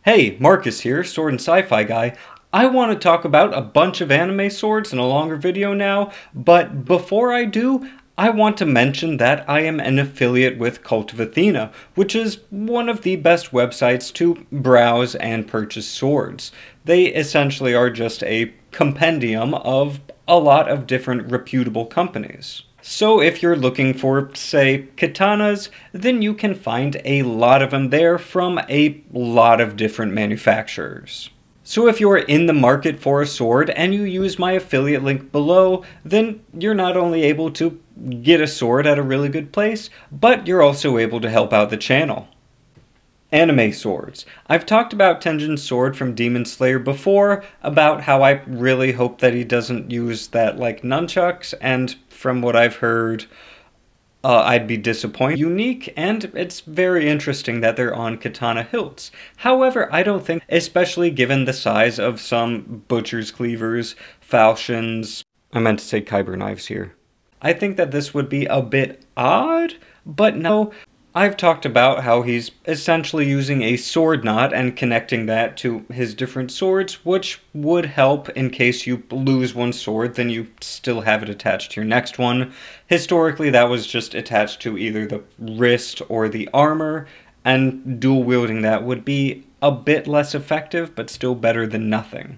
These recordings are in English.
Hey, Marcus here, Sword and Sci-Fi Guy. I want to talk about a bunch of anime swords in a longer video now, but before I do, I want to mention that I am an affiliate with Cult of Athena, which is one of the best websites to browse and purchase swords. They essentially are just a compendium of a lot of different reputable companies. So if you're looking for, say, katanas, then you can find a lot of them there from a lot of different manufacturers. So if you're in the market for a sword and you use my affiliate link below, then you're not only able to get a sword at a really good place, but you're also able to help out the channel. Anime swords. I've talked about Tenjin's sword from Demon Slayer before, about how I really hope that he doesn't use that like nunchucks, and from what I've heard, I'd be disappointed. Unique, and it's very interesting that they're on katana hilts. However, I don't think, especially given the size of some butcher's cleavers, falchions, I meant to say kyber knives here. I think that this would be a bit odd, but no. I've talked about how he's essentially using a sword knot and connecting that to his different swords, which would help in case you lose one sword, then you still have it attached to your next one. Historically, that was just attached to either the wrist or the armor, and dual wielding that would be a bit less effective, but still better than nothing.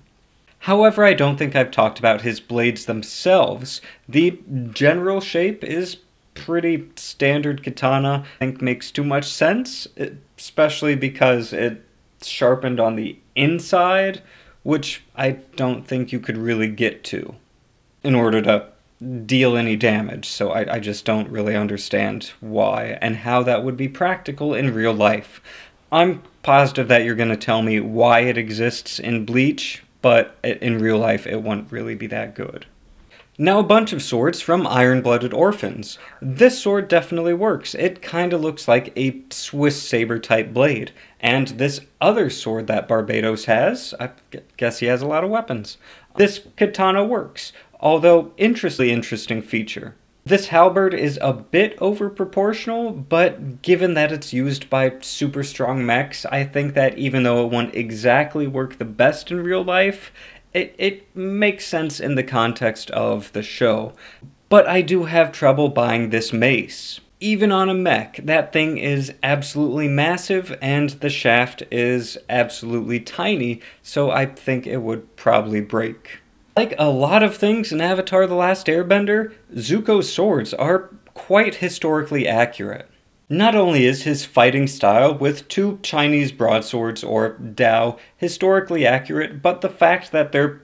However, I don't think I've talked about his blades themselves. The general shape is pretty standard katana. I think makes too much sense, especially because it's sharpened on the inside, which I don't think you could really get to in order to deal any damage, so I just don't really understand why and how that would be practical in real life. I'm positive that you're going to tell me why it exists in Bleach, but in real life it won't really be that good. Now a bunch of swords from Iron Blooded Orphans. This sword definitely works. It kinda looks like a Swiss saber type blade. And this other sword that Barbados has, I guess he has a lot of weapons. This katana works, although interesting feature. This halberd is a bit overproportional, but given that it's used by super strong mechs, I think that even though it won't exactly work the best in real life, it makes sense in the context of the show. But I do have trouble buying this mace. Even on a mech, that thing is absolutely massive and the shaft is absolutely tiny, so I think it would probably break. Like a lot of things in Avatar the Last Airbender, Zuko's swords are quite historically accurate. Not only is his fighting style with two Chinese broadswords, or Dao, historically accurate, but the fact that they're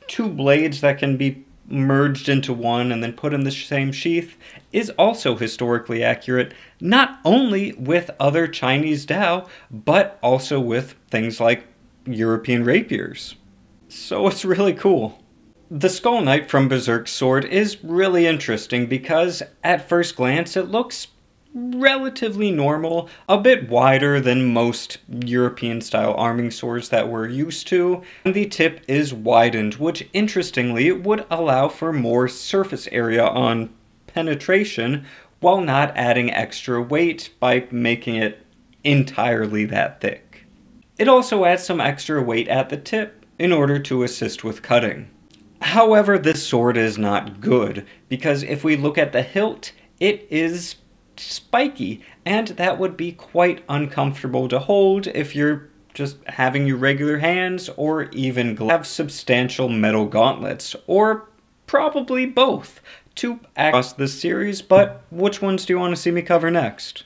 two blades that can be merged into one and then put in the same sheath is also historically accurate, not only with other Chinese Dao, but also with things like European rapiers. So it's really cool. The Skull Knight from Berserk's sword is really interesting because at first glance it looks relatively normal, a bit wider than most European-style arming swords that we're used to, and the tip is widened, which interestingly would allow for more surface area on penetration while not adding extra weight by making it entirely that thick. It also adds some extra weight at the tip in order to assist with cutting. However, this sword is not good, because if we look at the hilt, it is spiky, and that would be quite uncomfortable to hold if you're just having your regular hands, or even have substantial metal gauntlets, or probably both, to across this series. But which ones do you want to see me cover next?